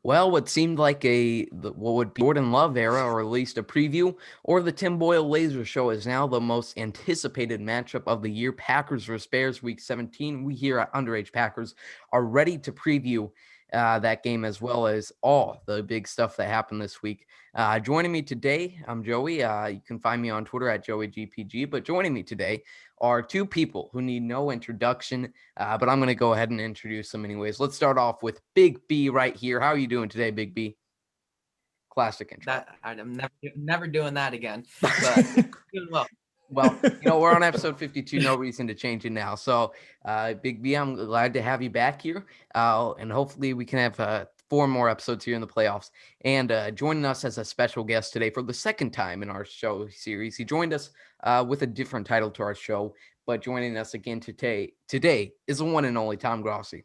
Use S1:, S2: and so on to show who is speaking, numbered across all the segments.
S1: Well, what seemed like what would be Jordan Love era, or at least a preview, or the Tim Boyle Laser Show is now the most anticipated matchup of the year. Packers versus Bears, Week 17. We here at Underage Packers are ready to preview that game as well as all the big stuff that happened this week. Joining me today, I'm Joey. You can find me on Twitter at JoeyGPG. But joining me today are two people who need no introduction, but I'm going to go ahead and introduce them anyways. Let's start off with Big B right here. How are you doing today, Big B? Classic intro.
S2: I'm never doing that again. But doing well.
S1: Well, we're on episode 52. No reason to change it now. So, Big B, I'm glad to have you back here. And hopefully we can have 4 more episodes here in the playoffs. And joining us as a special guest today for the second time in our show series, he joined us with a different title to our show, but joining us again today is the one and only Tom Grossi.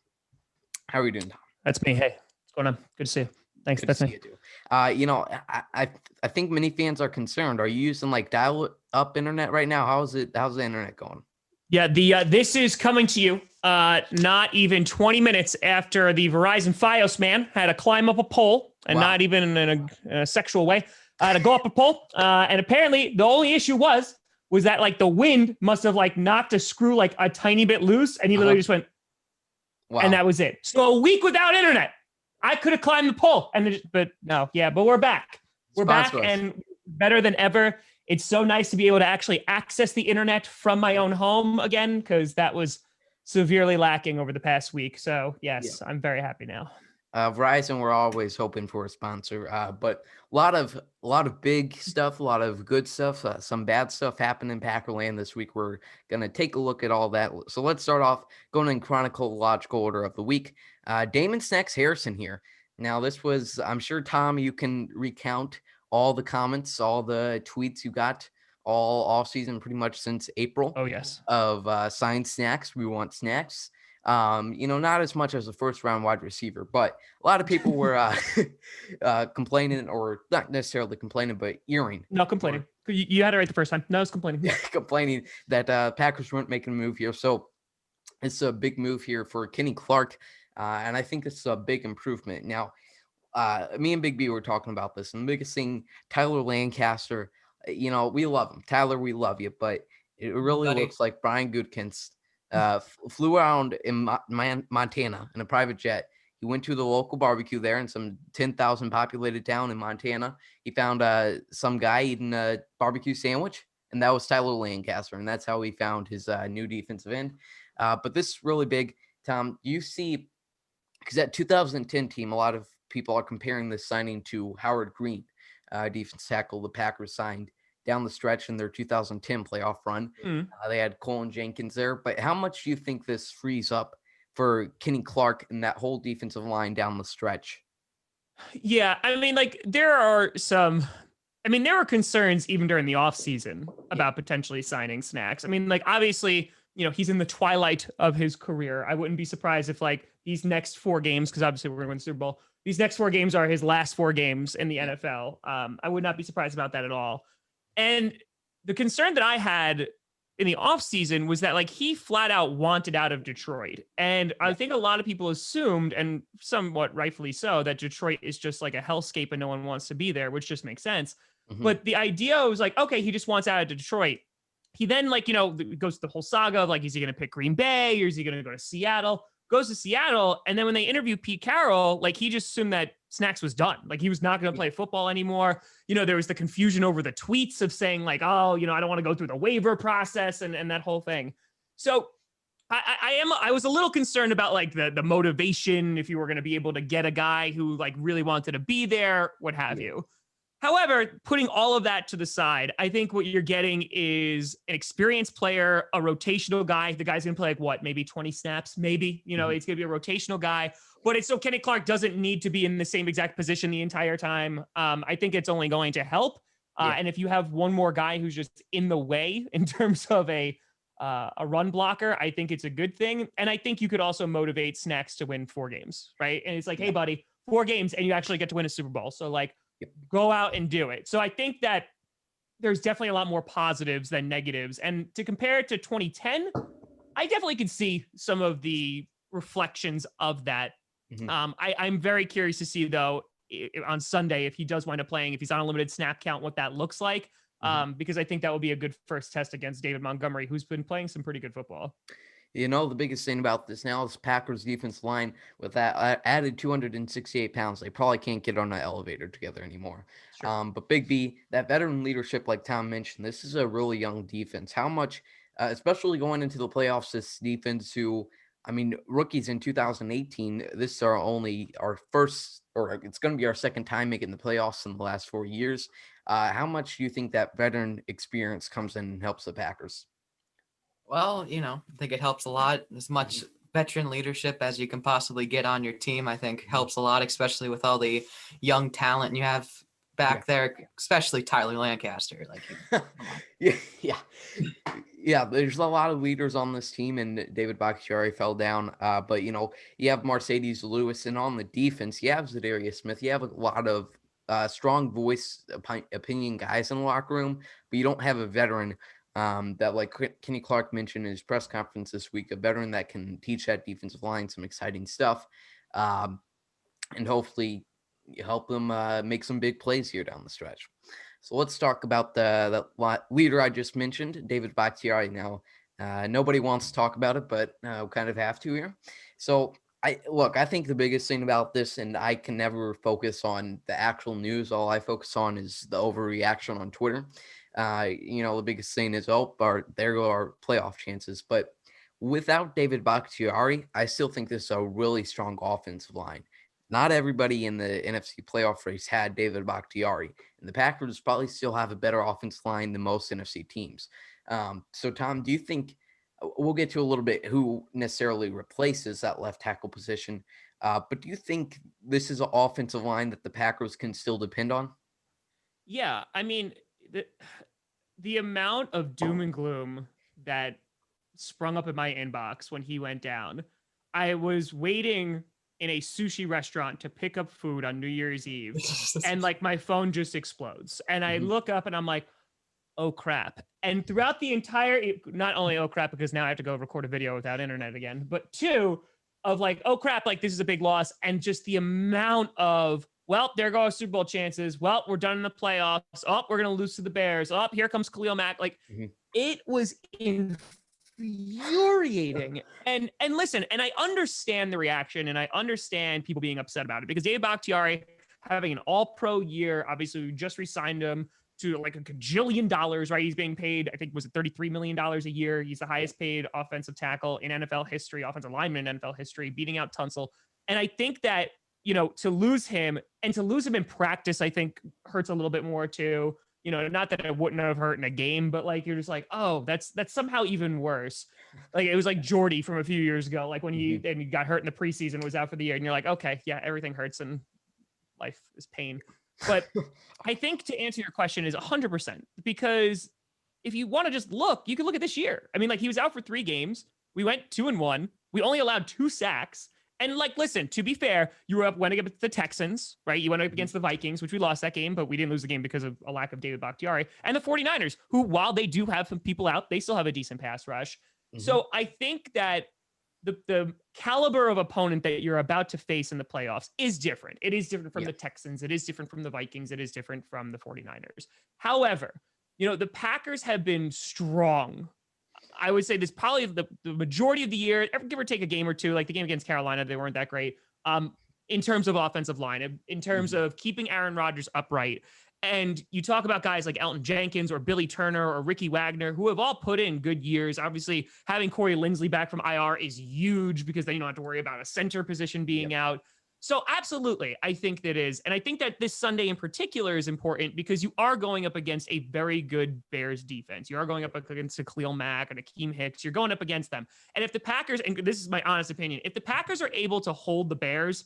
S1: How are you doing, Tom?
S3: That's me. Hey, what's going on? Good to see you. Thanks.
S1: Good to see you too. I think many fans are concerned. Are you using like dial-up internet right now? How's the internet going?
S3: Yeah, this is coming to you not even 20 minutes after the Verizon Fios man had to climb up a pole, and not even in a sexual way, to go up a pole. And apparently the only issue was that like the wind must have like knocked a screw like a tiny bit loose, and he literally just went, wow. And that was it. So a week without internet. I could have climbed the pole, but we're back. We're back and better than ever. It's so nice to be able to actually access the internet from my own home again, because that was severely lacking over the past week. So yes, I'm very happy now.
S1: Verizon, we're always hoping for a sponsor, but a lot of big stuff, a lot of good stuff, some bad stuff happened in Packerland this week. We're going to take a look at all that. So let's start off going in chronological order of the week. Damon Snacks Harrison here. Now this was, I'm sure, Tom, you can recount all the comments, all the tweets you got all off season, pretty much since April.
S3: Oh yes.
S1: Of signed Snacks. We want Snacks. Not as much as a first round wide receiver, but a lot of people were complaining, or not necessarily complaining, but earring.
S3: No, complaining. You had it right the first time. No, it's complaining.
S1: Complaining that Packers weren't making a move here. So it's a big move here for Kenny Clark. And I think it's a big improvement. Now, me and Big B were talking about this, and the biggest thing, Tyler Lancaster, we love him. Tyler, we love you, but it really looks like Brian Goodkins flew around in Montana in a private jet. He went to the local barbecue there in some 10,000 populated town in Montana. He found some guy eating a barbecue sandwich, and that was Tyler Lancaster, and that's how he found his new defensive end. But this is really big, Tom. You see, because that 2010 team, a lot of people are comparing this signing to Howard Green, defense tackle the Packers signed down the stretch in their 2010 playoff run. They had Colin Jenkins there. But how much do you think this frees up for Kenny Clark and that whole defensive line down the stretch?
S3: Yeah, I mean, like there were concerns even during the offseason about potentially signing Snacks. I mean, like obviously, he's in the twilight of his career. I wouldn't be surprised if like these next 4 games, because obviously we're going to win the Super Bowl, these next 4 games are his last 4 games in the NFL. I would not be surprised about that at all. And the concern that I had in the offseason was that like he flat out wanted out of Detroit. And I think a lot of people assumed, and somewhat rightfully so, that Detroit is just like a hellscape and no one wants to be there, which just makes sense. But the idea was like, okay, he just wants out of Detroit. He then goes to the whole saga of like, is he going to pick Green Bay or is he going to go to Seattle? Goes to Seattle. And then when they interview Pete Carroll, like he just assumed that Snacks was done. Like he was not going to play football anymore. There was the confusion over the tweets of saying like, oh, I don't want to go through the waiver process and that whole thing. So I was a little concerned about like the motivation, if you were going to be able to get a guy who like really wanted to be there, what have you. However, putting all of that to the side, I think what you're getting is an experienced player, a rotational guy. The guy's going to play like what, maybe 20 snaps, maybe, it's going to be a rotational guy, but it's so Kenny Clark doesn't need to be in the same exact position the entire time. I think it's only going to help. And if you have one more guy who's just in the way in terms of a run blocker, I think it's a good thing. And I think you could also motivate Snacks to win 4 games, right? And it's like, hey buddy, 4 games and you actually get to win a Super Bowl. So like, go out and do it. So I think that there's definitely a lot more positives than negatives. And to compare it to 2010, I definitely can see some of the reflections of that
S1: Mhm.
S3: I'm very curious to see, though, on Sunday, if he does wind up playing, if he's on a limited snap count, what that looks like.
S1: Mhm.
S3: Because I think that will be a good first test against David Montgomery, who's been playing some pretty good football.
S1: The biggest thing about this now is Packers defense line with that added 268 pounds. They probably can't get on an elevator together anymore.
S3: Sure.
S1: But Big B, that veteran leadership, like Tom mentioned, this is a really young defense. How much, especially going into the playoffs, this defense I mean, rookies in 2018, this is our first, or it's going to be our second time making the playoffs in the last 4 years. How much do you think that veteran experience comes in and helps the Packers?
S2: Well, I think it helps a lot. As much veteran leadership as you can possibly get on your team, I think helps a lot, especially with all the young talent you have
S1: Yeah.
S2: back there, especially Tyler Lancaster. Like, come on.
S1: Yeah, yeah, yeah. There's a lot of leaders on this team, and David Bahktiari fell down. But you have Mercedes Lewis, and on the defense, you have Zadarius Smith. You have a lot of strong voice opinion guys in the locker room, but you don't have a veteran that, like Kenny Clark mentioned in his press conference this week, a veteran that can teach that defensive line some exciting stuff, um, and hopefully help them make some big plays here down the stretch. So let's talk about the leader I just mentioned, David Bahktiari. Now, nobody wants to talk about it, but we kind of have to here. So I think the biggest thing about this, and I can never focus on the actual news. All I focus on is the overreaction on Twitter. The biggest thing is, there go our playoff chances. But without David Bakhtiari, I still think this is a really strong offensive line. Not everybody in the NFC playoff race had David Bakhtiari, and the Packers probably still have a better offensive line than most NFC teams. So, Tom, do you think we'll get to a little bit who necessarily replaces that left tackle position? But do you think this is an offensive line that the Packers can still depend on?
S3: Yeah, I mean, the amount of doom and gloom that sprung up in my inbox when he went down. I was waiting in a sushi restaurant to pick up food on New Year's Eve, and like my phone just explodes. And I
S1: Mhm.
S3: look up and I'm like, oh crap. And throughout the entire, not only oh crap, because now I have to go record a video without internet again, but two, of like, oh crap, like this is a big loss. And just the amount of, well, there go our Super Bowl chances. Well, we're done in the playoffs. Oh, we're going to lose to the Bears. Oh, here comes Khalil Mack. Like,
S1: Mhm.
S3: it was infuriating. And listen, and I understand the reaction, and I understand people being upset about it, because David Bakhtiari having an all-pro year, obviously we just re-signed him to like a gajillion dollars, right? He's being paid, I think, was it $33 million a year? He's the highest paid offensive tackle in NFL history, offensive lineman in NFL history, beating out Tunsil. And I think that, to lose him in practice, I think hurts a little bit more too. Not that it wouldn't have hurt in a game, but like, you're just like, oh, that's somehow even worse. Like, it was like Jordy from a few years ago, like when he got hurt in the preseason, was out for the year, and you're like, okay, yeah, everything hurts and life is pain. But I think, to answer your question, is 100%, because if you want to just look, you can look at this year. I mean, like, he was out for 3 games. We went 2-1. We only allowed 2 sacks. And like, listen, to be fair, you went against the Texans, right? You went up against the Vikings, which we lost that game, but we didn't lose the game because of a lack of David Bakhtiari. And the 49ers, who, while they do have some people out, they still have a decent pass rush. So I think that the caliber of opponent that you're about to face in the playoffs is different. It is different from the Texans. It is different from the Vikings. It is different from the 49ers. However, the Packers have been strong. I would say this probably the majority of the year, give or take a game or two. Like the game against Carolina, they weren't that great. In terms of offensive line, in terms of keeping Aaron Rodgers upright. And you talk about guys like Elton Jenkins or Billy Turner or Ricky Wagner, who have all put in good years. Obviously, having Corey Linsley back from IR is huge, because then you don't have to worry about a center position being out. So absolutely, I think that is. And I think that this Sunday in particular is important, because you are going up against a very good Bears defense. You are going up against a Khalil Mack and Akeem Hicks. You're going up against them. And if the Packers, and this is my honest opinion, if the Packers are able to hold the Bears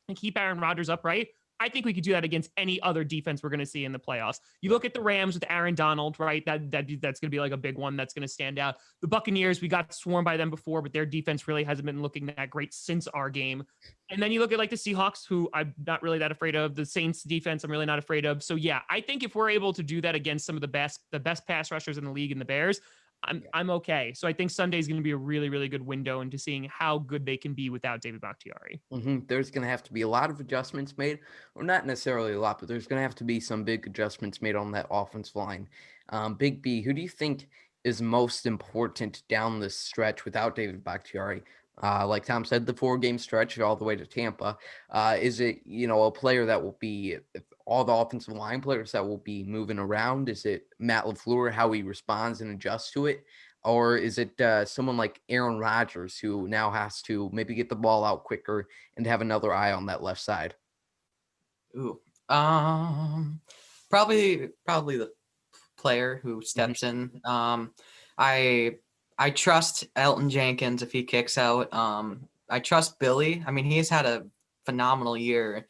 S3: and keep Aaron Rodgers upright, I think we could do that against any other defense we're going to see in the playoffs. You look at the Rams with Aaron Donald, right? That's going to be like a big one that's going to stand out. The Buccaneers, we got swarmed by them before, but their defense really hasn't been looking that great since our game. And then you look at like the Seahawks, who I'm not really that afraid of. The Saints defense, I'm really not afraid of. So yeah, I think if we're able to do that against some of the best pass rushers in the league and the Bears, I'm okay. So I think Sunday is going to be a really, really good window into seeing how good they can be without David Bakhtiari.
S1: There's going to have to be a lot of adjustments made, or not necessarily a lot, but there's going to have to be some big adjustments made on that offensive line. Big B, who do you think is most important down this stretch without David Bakhtiari? Like Tom said, the 4-game stretch all the way to Tampa. Is it, a player that will be all the offensive line players that will be moving around? Is it Matt LaFleur, how he responds and adjusts to it? Or is it someone like Aaron Rodgers who now has to maybe get the ball out quicker and have another eye on that left side?
S2: Ooh. Probably the player who steps in. I trust Elton Jenkins if he kicks out. I trust Billy. I mean, he's had a phenomenal year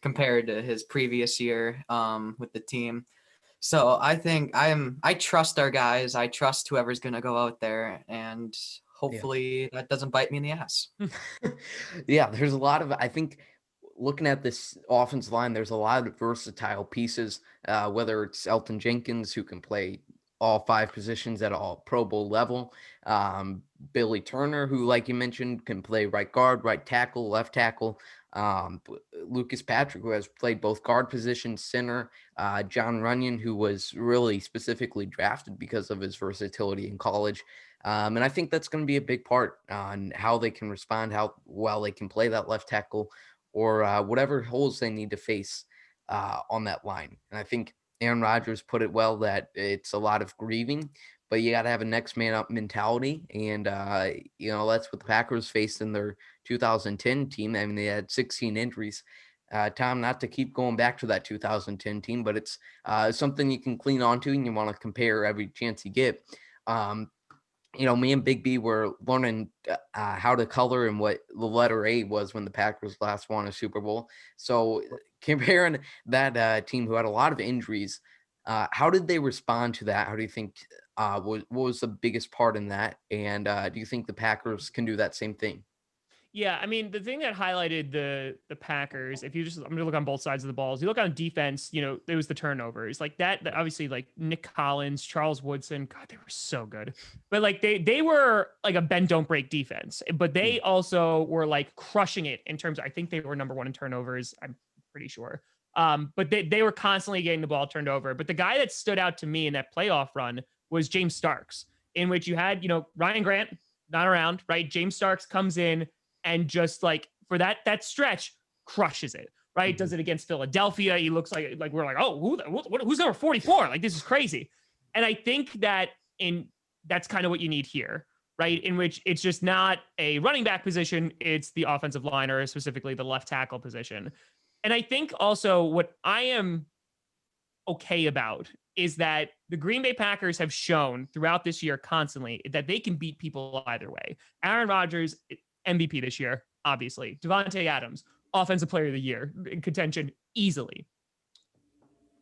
S2: compared to his previous year with the team. So I think I trust our guys. I trust whoever's going to go out there, and hopefully that doesn't bite me in the ass.
S1: Yeah, there's a lot of, I think, looking at this offensive line, there's a lot of versatile pieces, whether it's Elton Jenkins, who can play all 5 positions at all Pro Bowl level. Billy Turner, who, like you mentioned, can play right guard, right tackle, left tackle. Lucas Patrick, who has played both guard positions, center. John Runyon, who was really specifically drafted because of his versatility in college. And I think that's going to be a big part on how they can respond, how well they can play that left tackle, or whatever holes they need to face on that line. And I think Aaron Rodgers put it well that it's a lot of grieving, but you got to have a next man up mentality. And, that's what the Packers faced in their 2010 team. I mean, they had 16 injuries. Tom, not to keep going back to that 2010 team, but it's something you can clean onto and you want to compare every chance you get. Me and Big B were learning how to color and what the letter A was when the Packers last won a Super Bowl. So comparing that team who had a lot of injuries, how did they respond to that? How do you think what was the biggest part in that? And do you think the Packers can do that same thing?
S3: Yeah, I mean, the thing that highlighted the Packers, if you just, I'm gonna look on both sides of the balls. You look on defense, it was the turnovers like that obviously, like Nick Collins, Charles Woodson, God, they were so good. But like they were like a bend don't break defense, but they also were like crushing it in terms of, I think they were number 1 in turnovers. I'm pretty sure. But they were constantly getting the ball turned over. But the guy that stood out to me in that playoff run was James Starks, in which you had, Ryan Grant not around, right? James Starks comes in and just like for that stretch crushes it, right? Does it against Philadelphia. He looks like we're like, oh, who's number 44? Like, this is crazy. And I think that's kind of what you need here, right? In which it's just not a running back position, it's the offensive line, or specifically the left tackle position. And I think also what I am okay about is that the Green Bay Packers have shown throughout this year constantly that they can beat people either way. Aaron Rodgers, MVP this year, obviously. Devontae Adams, Offensive Player of the Year, in contention easily.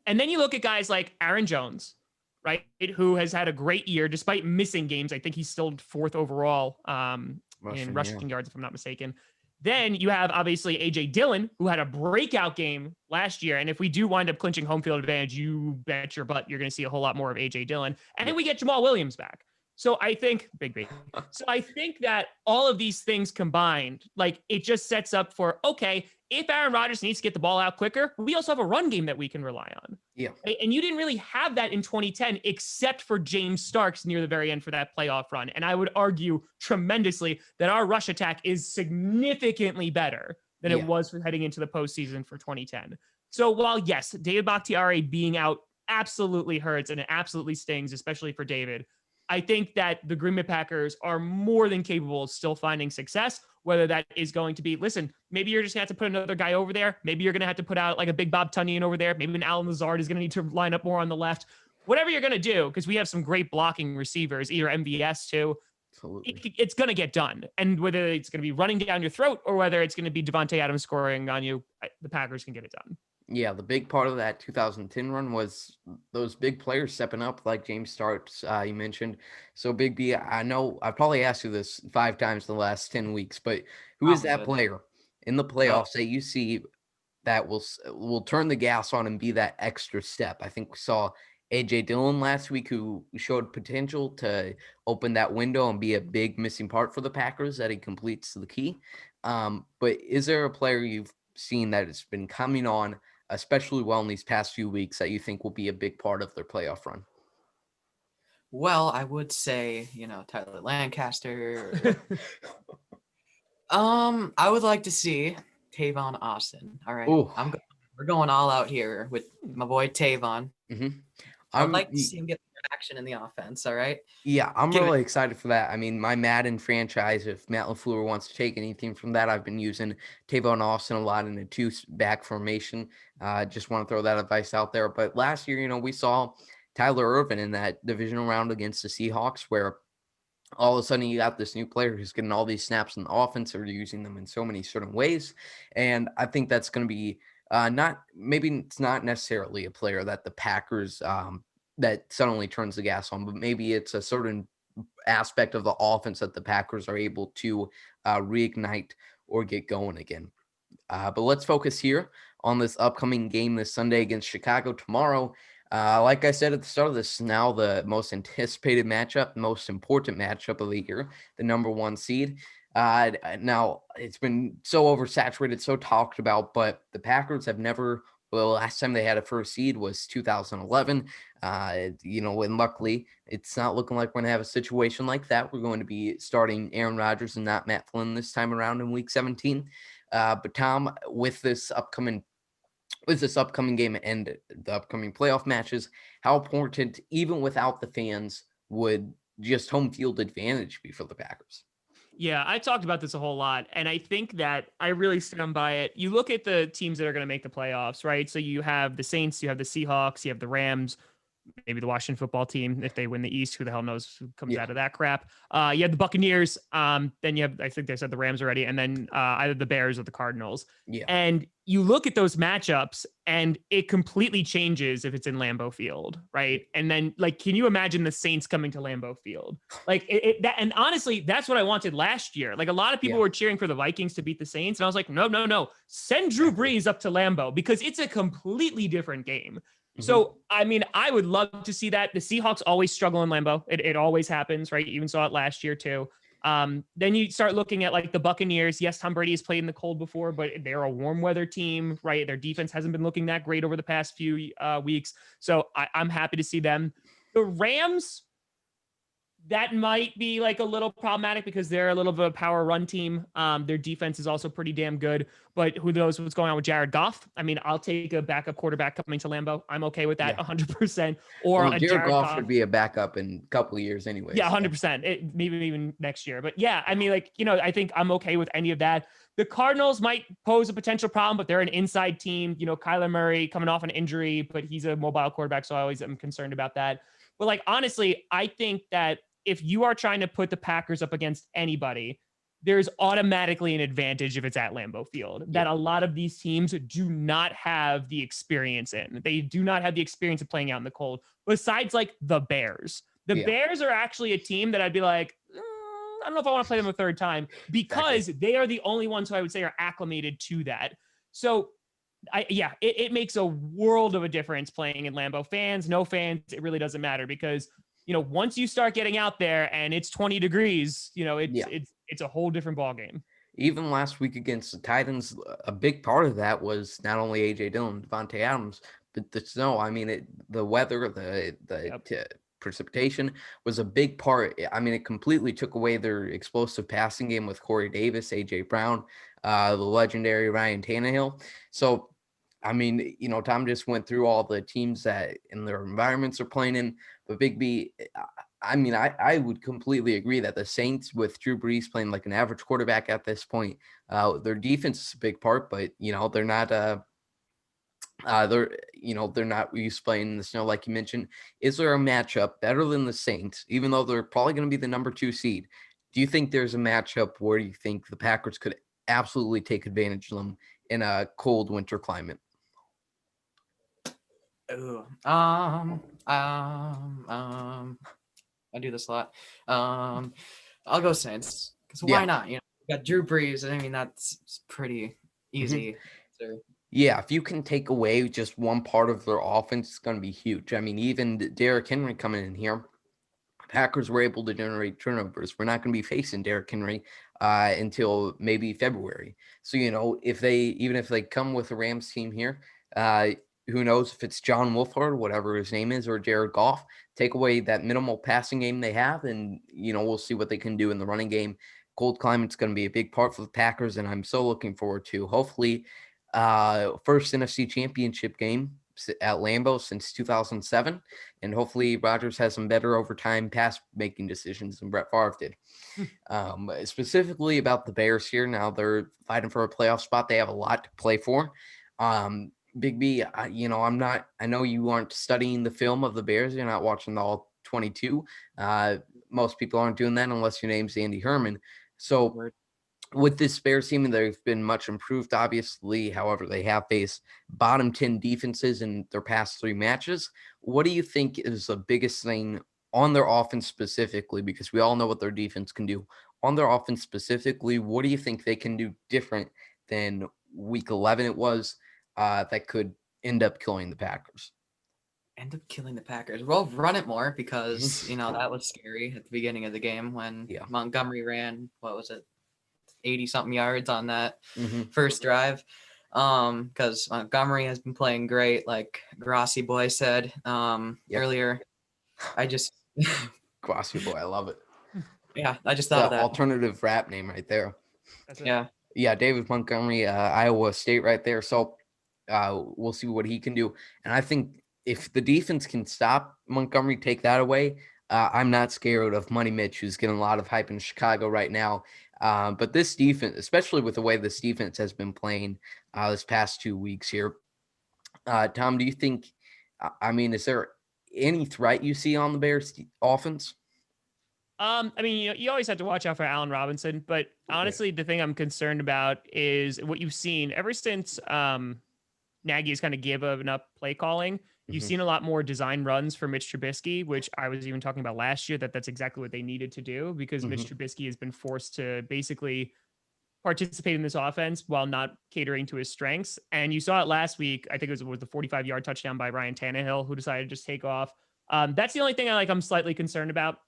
S3: And then you look at guys like Aaron Jones, right, who has had a great year despite missing games. I think he's still 4th overall in rushing yards, if I'm not mistaken. Then you have obviously A.J. Dillon, who had a breakout game last year. And if we do wind up clinching home field advantage, you bet your butt you're going to see a whole lot more of A.J. Dillon. And then we get Jamal Williams back. So I think So I think that all of these things combined, like, it just sets up for, okay, if Aaron Rodgers needs to get the ball out quicker, we also have a run game that we can rely on.
S1: Yeah.
S3: And you didn't really have that in 2010, except for James Starks near the very end for that playoff run. And I would argue tremendously that our rush attack is significantly better than it was for heading into the postseason for 2010. So while, yes, David Bakhtiari being out absolutely hurts and it absolutely stings, especially for David, I think that the Green Bay Packers are more than capable of still finding success, whether that is going to be, listen, maybe you're just going to have to put another guy over there. Maybe you're going to have to put out like a big Bob Tunyon over there. Maybe an Alan Lazard is going to need to line up more on the left. Whatever you're going to do, because we have some great blocking receivers, either MVS too. It's going to get done. And whether it's going to be running down your throat or whether it's going to be Devontae Adams scoring on you, the Packers can get it done.
S1: Yeah, the big part of that 2010 run was those big players stepping up, like James Starks, you mentioned. So, Big B, I know I've probably asked you this 5 times in the last 10 weeks, but who is that player in the playoffs that you see that will turn the gas on and be that extra step? I think we saw AJ Dillon last week, who showed potential to open that window and be a big missing part for the Packers that he completes the key. But is there a player you've seen that has been coming on especially well in these past few weeks that you think will be a big part of their playoff run?
S2: Well, I would say, Tyler Lancaster. I would like to see Tavon Austin. All right.
S1: Oh,
S2: We're going all out here with my boy Tavon.
S1: mm-hmm.
S2: I would like to see him get action in the offense. All right.
S1: Yeah, I'm really excited for that. I mean, my Madden franchise, if Matt LaFleur wants to take anything from that, I've been using Tavon Austin a lot in a two-back formation. Just want to throw that advice out there. But last year, we saw Tyler Ervin in that divisional round against the Seahawks, where all of a sudden you got this new player who's getting all these snaps in the offense, or using them in so many certain ways. And I think that's going to be maybe it's not necessarily a player that the Packers that suddenly turns the gas on, but maybe it's a certain aspect of the offense that the Packers are able to reignite or get going again. But let's focus here on this upcoming game this Sunday against Chicago tomorrow. Like I said at the start of this, now the most anticipated matchup, most important matchup of the year, the number 1 seed. Now, it's been so oversaturated, so talked about, but the Packers have never, well, the last time they had a first seed was 2011. And luckily, it's not looking like we're going to have a situation like that. We're going to be starting Aaron Rodgers and not Matt Flynn this time around in Week 17. But Tom, with this upcoming game and the upcoming playoff matches, how important, even without the fans, would just home field advantage be for the Packers?
S3: Yeah, I talked about this a whole lot, and I think that I really stand by it. You look at the teams that are going to make the playoffs, right? So you have the Saints, you have the Seahawks, you have the Rams, maybe the Washington football team. If they win the East, who the hell knows who comes out of that crap? You have the Buccaneers. Then you have, I think they said the Rams already, and then either the Bears or the Cardinals.
S1: Yeah.
S3: And you look at those matchups, and it completely changes if it's in Lambeau Field, right? And then, can you imagine the Saints coming to Lambeau Field? And honestly, that's what I wanted last year. A lot of people were cheering for the Vikings to beat the Saints, and I was like, no, send Drew Brees up to Lambeau, because it's a completely different game. Mm-hmm. So, I mean, I would love to see that. The Seahawks always struggle in Lambeau. It always happens, right? You even saw it last year too. Then you start looking at the Buccaneers. Yes, Tom Brady has played in the cold before, but they're a warm weather team, right? Their defense hasn't been looking that great over the past few weeks. So I'm happy to see them. The Rams, that might be a little problematic because they're a little bit of a power run team. Their defense is also pretty damn good, but who knows what's going on with Jared Goff? I mean, I'll take a backup quarterback coming to Lambeau. I'm okay with that 100%. Or
S1: Jared Goff would be a backup in a couple of years anyway.
S3: Yeah, 100%. Maybe even next year. But yeah, I mean, I think I'm okay with any of that. The Cardinals might pose a potential problem, but they're an inside team. Kyler Murray coming off an injury, but he's a mobile quarterback, so I always am concerned about that. But honestly, I think that if you are trying to put the Packers up against anybody, there's automatically an advantage if it's at Lambeau Field that a lot of these teams do not have the experience in. They do not have the experience of playing out in the cold, besides the Bears. The Bears are actually a team that I'd be I don't know if I want to play them a third time, because they are the only ones who I would say are acclimated to that. So it makes a world of a difference playing in Lambeau. Fans, no fans, it really doesn't matter, because once you start getting out there and it's 20 degrees, it's a whole different ball game.
S1: Even last week against the Titans, a big part of that was not only AJ Dillon, Devontae Adams, but the snow. I mean, the weather, the precipitation was a big part. I mean, it completely took away their explosive passing game with Corey Davis, AJ Brown, the legendary Ryan Tannehill. So, I mean, Tom just went through all the teams that in their environments are playing in. But Big B, I mean, I would completely agree that the Saints, with Drew Brees playing like an average quarterback at this point, their defense is a big part, but they're not they're not used to playing in the snow like you mentioned. Is there a matchup better than the Saints, even though they're probably going to be the number 2 seed? Do you think there's a matchup where you think the Packers could absolutely take advantage of them in a cold winter climate?
S2: Ooh, I do this a lot. I'll go Saints, because why not? You got Drew Brees. I mean, that's pretty easy.
S1: Yeah, if you can take away just one part of their offense, it's going to be huge. I mean, even Derrick Henry coming in here, Packers were able to generate turnovers. We're not going to be facing Derrick Henry until maybe February. So, even if they come with a Rams team here, uh, who knows if it's John Wolford, whatever his name is, or Jared Goff, take away that minimal passing game they have, and, we'll see what they can do in the running game. Cold climate's going to be a big part for the Packers, and I'm so looking forward to hopefully first NFC championship game at Lambeau since 2007. And hopefully Rodgers has some better overtime pass making decisions than Brett Favre did. Specifically about the Bears here, now they're fighting for a playoff spot. They have a lot to play for. Big B, I know you aren't studying the film of the Bears. You're not watching the all 22. Most people aren't doing that unless your name's Andy Herman. So with this Bears team, they've been much improved, obviously. However, they have faced bottom 10 defenses in their past 3 matches. What do you think is the biggest thing on their offense specifically? Because we all know what their defense can do. On their offense specifically, what do you think they can do different than week 11 it was that could end up killing the Packers?
S2: End up killing the Packers. Well, run it more because, that was scary at the beginning of the game when Montgomery ran, what was it, 80-something yards on that first drive. Because Montgomery has been playing great, like Grossi boy said earlier. I just
S1: Grossi boy, I love it.
S2: Yeah, I just thought of that.
S1: Alternative rap name right there.
S2: Yeah,
S1: David Montgomery, Iowa State right there. So we'll see what he can do. And I think if the defense can stop Montgomery, take that away, I'm not scared of Money Mitch, who's getting a lot of hype in Chicago right now. But this defense, especially with the way this defense has been playing this past 2 weeks here, Tom, do you think, is there any threat you see on the Bears offense?
S3: You always have to watch out for Allen Robinson, but honestly, the thing I'm concerned about is what you've seen ever since Nagy has kind of given up play calling. You've seen a lot more design runs for Mitch Trubisky, which I was even talking about last year, that's exactly what they needed to do because Mitch Trubisky has been forced to basically participate in this offense while not catering to his strengths. And you saw it last week. I think it was the 45-yard touchdown by Ryan Tannehill, who decided to just take off. That's the only thing I'm slightly concerned about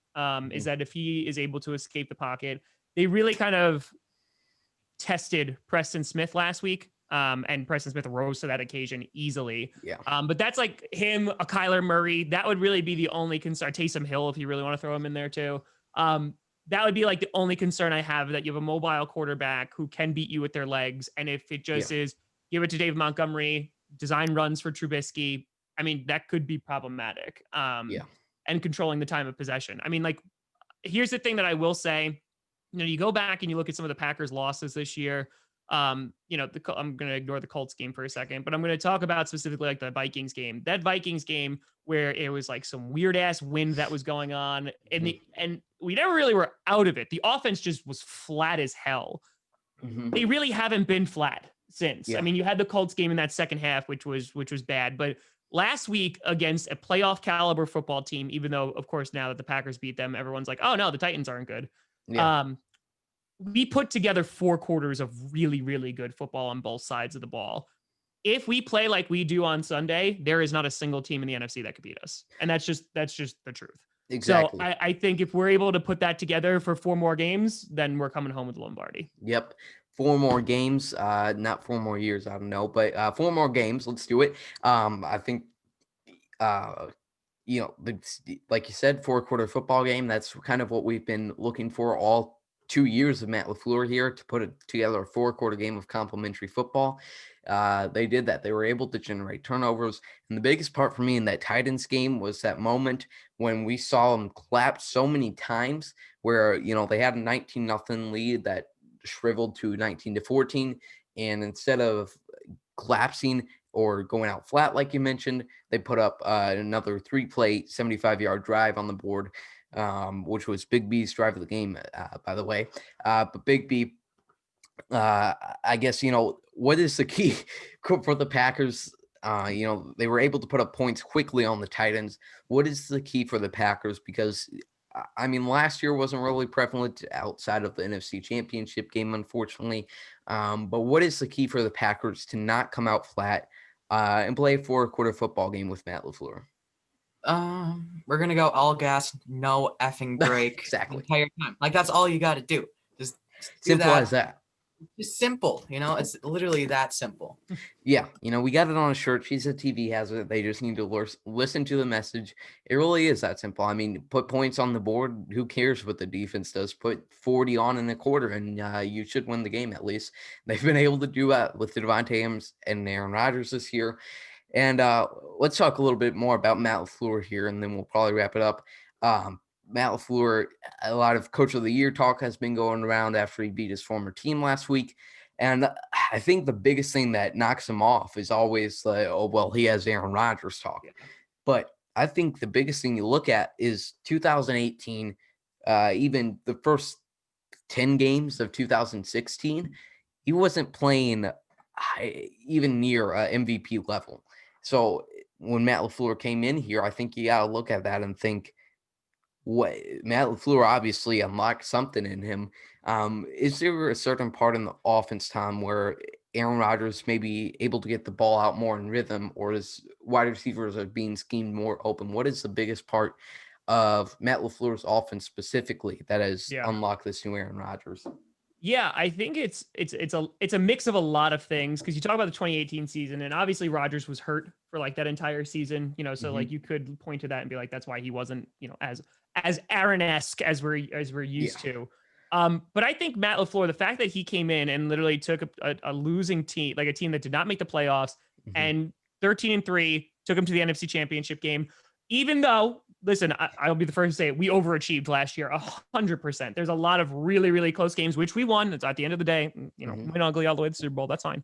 S3: is that if he is able to escape the pocket. They really kind of tested Preston Smith last week. And Preston Smith rose to that occasion easily.
S1: Yeah.
S3: But that's like him, a Kyler Murray. That would really be the only concern. Taysom Hill, if you really want to throw him in there too. That would be like the only concern I have, that you have a mobile quarterback who can beat you with their legs. And if it just is give it to David Montgomery, design runs for Trubisky, that could be problematic. And controlling the time of possession. Here's the thing that I will say. You go back and you look at some of the Packers' losses this year. I'm going to ignore the Colts game for a second, but I'm going to talk about specifically like the Vikings game. That Vikings game where it was like some weird ass wind that was going on, and we never really were out of it. The offense just was flat as hell. They really haven't been flat since. You had the Colts game in that second half, which was bad, but last week against a playoff caliber football team, even though of course now that the Packers beat them, everyone's like, oh no, the Titans aren't good. We put together 4 quarters of really, really good football on both sides of the ball. If we play like we do on Sunday, there is not a single team in the NFC that could beat us. And that's just the truth.
S1: Exactly.
S3: So I think if we're able to put that together for 4 more games, then we're coming home with Lombardi.
S1: Yep. 4 more games, not 4 more years. I don't know, but 4 more games. Let's do it. I think, like you said, 4-quarter football game. That's kind of what we've been looking for all 2 years of Matt LaFleur here, to put together a 4-quarter game of complimentary football. They did that. They were able to generate turnovers. And the biggest part for me in that Titans game was that moment when we saw them clap so many times where, they had a 19-0 lead that shriveled to 19-14. And instead of collapsing or going out flat, like you mentioned, they put up another 3-play, 75-yard drive on the board, which was Big B's drive of the game, by the way. But Big B, I guess, what is the key for the Packers? They were able to put up points quickly on the Titans. What is the key for the Packers? Because I mean, last year wasn't really prevalent outside of the NFC Championship game, unfortunately. But what is the key for the Packers to not come out flat and play a 4-quarter football game with Matt LaFleur?
S2: We're gonna go all gas, no effing break
S1: Exactly.
S2: the entire time. Like that's all you got to do. Just do
S1: Simple
S2: that.
S1: as that.
S2: Just simple, it's literally that simple.
S1: Yeah, we got it on a shirt. She's a TV hazard. They just need to listen to the message. It really is that simple. I mean, put points on the board. Who cares what the defense does? Put 40 on in a quarter, and you should win the game at least. They've been able to do that with the Devontae Adams and Aaron Rodgers this year. And let's talk a little bit more about Matt LaFleur here, and then we'll probably wrap it up. Matt LaFleur, a lot of Coach of the Year talk has been going around after he beat his former team last week. And I think the biggest thing that knocks him off is always like, oh, well, he has Aaron Rodgers talk. Yeah. But I think the biggest thing you look at is 2018, even the first 10 games of 2016, he wasn't playing even near MVP level. So when Matt LaFleur came in here, I think you got to look at that and think, what Matt LaFleur obviously unlocked something in him. Is there a certain part in the offense, Tom, where Aaron Rodgers may be able to get the ball out more in rhythm, or is wide receivers are being schemed more open? What is the biggest part of Matt LaFleur's offense specifically that has unlocked this new Aaron Rodgers?
S3: Yeah, I think it's a mix of a lot of things, because you talk about the 2018 season, and obviously Rodgers was hurt for like that entire season, so like you could point to that and be like, that's why he wasn't, as Aaron-esque as we're used to. But I think Matt LaFleur, the fact that he came in and literally took a losing team, like a team that did not make the playoffs, and 13-3, took him to the NFC Championship game, even though, listen, I'll be the first to say it, we overachieved last year 100%. There's a lot of really, really close games, which we won. It's at the end of the day, win ugly all the way to the Super Bowl. That's fine.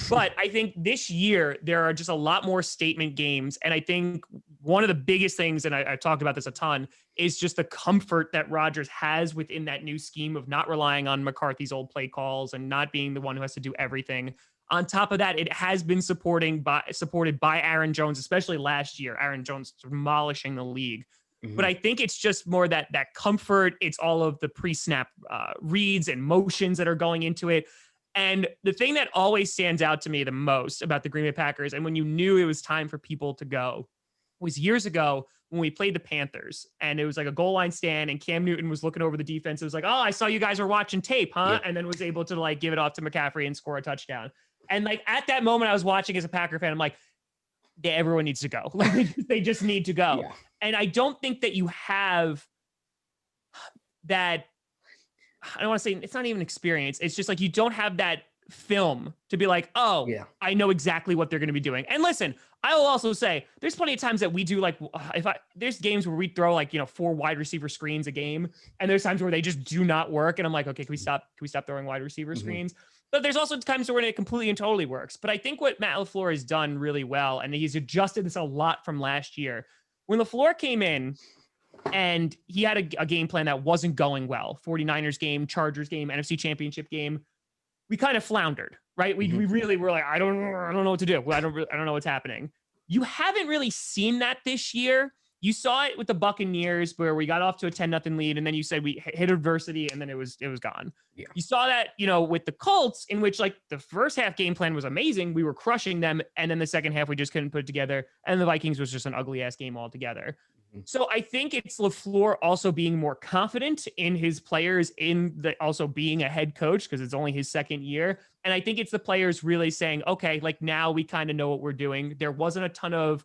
S3: But I think this year there are just a lot more statement games. And I think one of the biggest things, and I talked about this a ton, is just the comfort that Rodgers has within that new scheme of not relying on McCarthy's old play calls and not being the one who has to do everything. On top of that, it has been supported by Aaron Jones, especially last year. Aaron Jones demolishing the league. But I think it's just more that comfort. It's all of the pre-snap reads and motions that are going into it. And the thing that always stands out to me the most about the Green Bay Packers, and when you knew it was time for people to go, was years ago when we played the Panthers, and it was like a goal line stand, and Cam Newton was looking over the defense. It was like, oh, I saw you guys were watching tape, huh? Yeah. And then was able to like give it off to McCaffrey and score a touchdown. And like at that moment, I was watching as a Packer fan. I'm like, everyone needs to go. Like they just need to go. Yeah. And I don't think that you have that. I don't want to say it's not even experience. It's just like you don't have that film to be like, oh, yeah, I know exactly what they're going to be doing. And listen, I will also say there's plenty of times that we do like, there's games where we throw like, 4 wide receiver screens a game. And there's times where they just do not work. And I'm like, okay, can we stop throwing wide receiver screens? But there's also times where it completely and totally works. But I think what Matt LaFleur has done really well, and he's adjusted this a lot from last year. When LaFleur came in and he had a game plan that wasn't going well, 49ers game, Chargers game, NFC Championship game, we kind of floundered, right? We really were like, I don't know what to do. I don't know what's happening. You haven't really seen that this year. You saw it with the Buccaneers where we got off to a 10-0 lead, and then you said we hit adversity, and then it was gone. Yeah. You saw that, with the Colts, in which like the first half game plan was amazing. We were crushing them, and then the second half we just couldn't put it together. And the Vikings was just an ugly ass game altogether. So I think it's LaFleur also being more confident in his players, also being a head coach, because it's only his second year. And I think it's the players really saying, okay, like now we kind of know what we're doing. There wasn't a ton of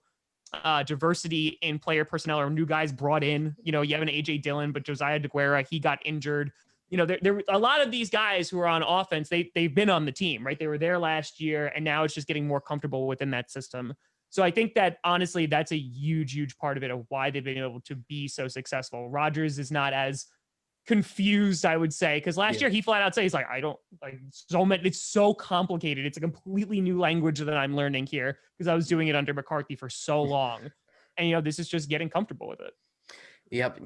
S3: diversity in player personnel or new guys brought in. You have an AJ Dillon, but Josiah DeGuara, he got injured. There a lot of these guys who are on offense, they've been on the team, right? They were there last year, and now it's just getting more comfortable within that system. So I think that honestly, that's a huge, huge part of it, of why they've been able to be so successful. Rodgers is not as confused, I would say, because last year he flat out said, he's like, I don't like so much. It's so complicated. It's a completely new language that I'm learning here because I was doing it under McCarthy for so long. And, this is just getting comfortable with it.
S1: Yep.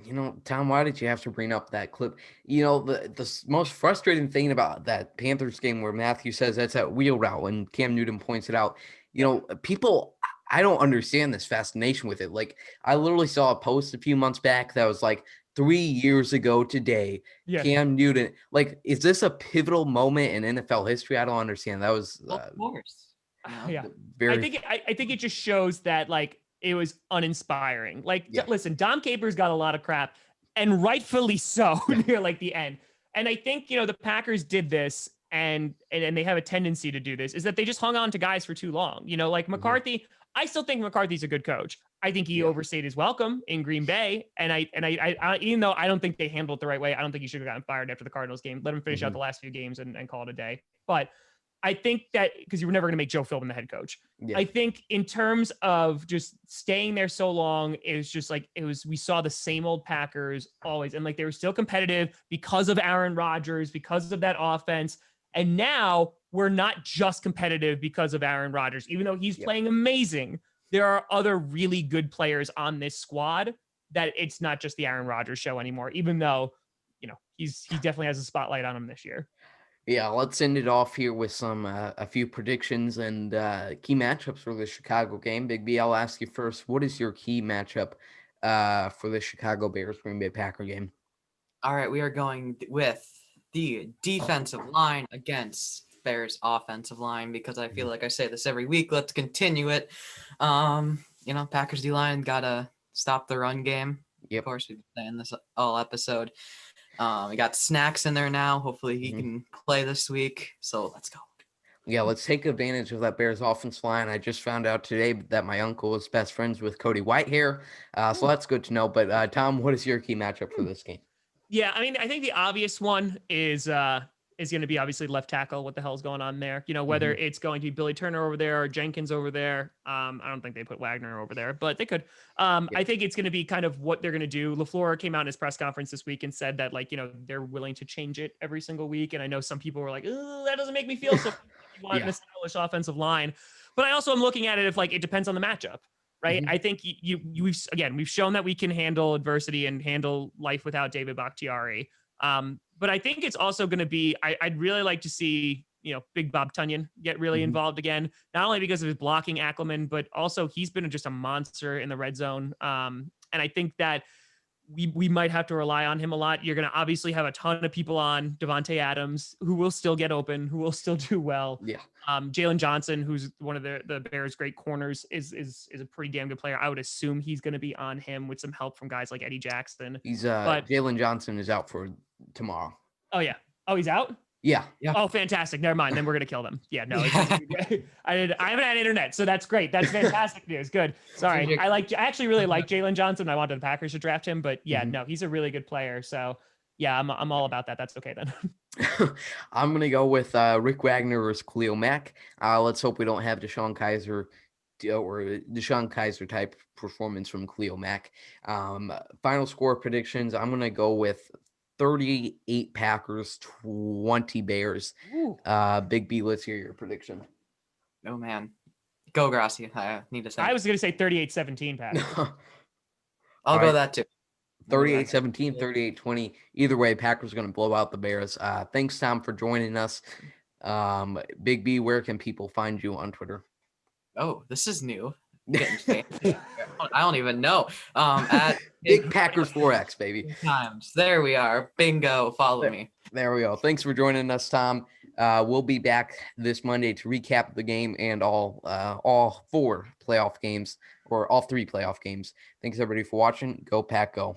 S1: Tom, why did you have to bring up that clip? The most frustrating thing about that Panthers game where Matthew says that's a wheel route and Cam Newton points it out, people, I don't understand this fascination with it. Like, I literally saw a post a few months back that was like, 3 years ago today,
S3: Yeah.
S1: Cam Newton, like, is this a pivotal moment in NFL history? I don't understand. That was
S2: Of course. You know?
S3: Yeah.
S1: very,
S3: I think it just shows that like it was uninspiring. Like
S1: Yeah.
S3: listen, Dom Capers got a lot of crap and rightfully so near like the end. And I think, the Packers did this and they have a tendency to do this is that they just hung on to guys for too long. Like McCarthy, I still think McCarthy's a good coach. I think he overstayed his welcome in Green Bay. And I even though I don't think they handled it the right way, I don't think he should have gotten fired after the Cardinals game. Let him finish out the last few games and call it a day. But I think that because you were never going to make Joe Philbin the head coach.
S1: Yeah.
S3: I think in terms of just staying there so long, it was just like we saw the same old Packers always. And like they were still competitive because of Aaron Rodgers, because of that offense. And now we're not just competitive because of Aaron Rodgers, even though he's playing amazing. There are other really good players on this squad that it's not just the Aaron Rodgers show anymore, even though, he definitely has a spotlight on him this year.
S1: Yeah, let's end it off here with some a few predictions and key matchups for the Chicago game. Big B, I'll ask you first. What is your key matchup for the Chicago Bears Green Bay Packer game?
S2: All right, we are going with the defensive line against Bears offensive line because I feel like I say this every week. Let's continue it. Packers D line gotta stop the run game.
S1: Yep.
S2: Of course, we've been saying this all episode. We got Snacks in there now. Hopefully he can play this week. So let's go.
S1: Yeah, let's take advantage of that Bears offense line. I just found out today that my uncle is best friends with Cody Whitehair. So that's good to know. But Tom, what is your key matchup for this game?
S3: Yeah, I mean, I think the obvious one is going to be obviously left tackle. What the hell's going on there? Whether it's going to be Billy Turner over there or Jenkins over there. I don't think they put Wagner over there, but they could. I think it's going to be kind of what they're going to do. LaFleur came out in his press conference this week and said that they're willing to change it every single week. And I know some people were like, that doesn't make me feel so. You want an established offensive line, but I also am looking at it if it depends on the matchup. Right. I think we've shown that we can handle adversity and handle life without David Bahktiari. But I think it's also going to be, I'd really like to see, Big Bob Tunyon get really involved again, not only because of his blocking acumen, but also he's been just a monster in the red zone. And I think that we might have to rely on him a lot. You're going to obviously have a ton of people on Devontae Adams who will still get open, who will still do well.
S1: Yeah.
S3: Jalen Johnson, who's one of the Bears' great corners, is a pretty damn good player. I would assume he's going to be on him with some help from guys like Eddie Jackson.
S1: But Jalen Johnson is out for tomorrow.
S3: Oh yeah. Oh, he's out?
S1: Yeah.
S3: Oh, fantastic. Never mind. Then we're gonna kill them. Yeah, no, I haven't had internet, so that's great. That's fantastic news. Good. Sorry. I actually really like Jalen Johnson. I wanted the Packers to draft him, but yeah, no, he's a really good player. So yeah, I'm all about that. That's okay then.
S1: I'm gonna go with Rick Wagner versus Khalil Mack. Let's hope we don't have Deshaun Kaiser type performance from Khalil Mack. Final score predictions. I'm gonna go with 38 Packers, 20 Bears. Big B, let's hear your prediction.
S2: Oh man, go Grossi. I need to say.
S3: I was gonna say 38-17, Packers.
S2: I'll go that too.
S1: 38-17, 38-20. Either way, Packers are going to blow out the Bears. Thanks, Tom, for joining us. Big B, where can people find you on Twitter?
S2: Oh, this is new. I don't even know. At
S1: Big Packers 4X, baby.
S2: Times. There we are. Bingo. Follow me.
S1: There we go. Thanks for joining us, Tom. We'll be back this Monday to recap the game and all 4 playoff games, or all 3 playoff games. Thanks, everybody, for watching. Go Pack, go.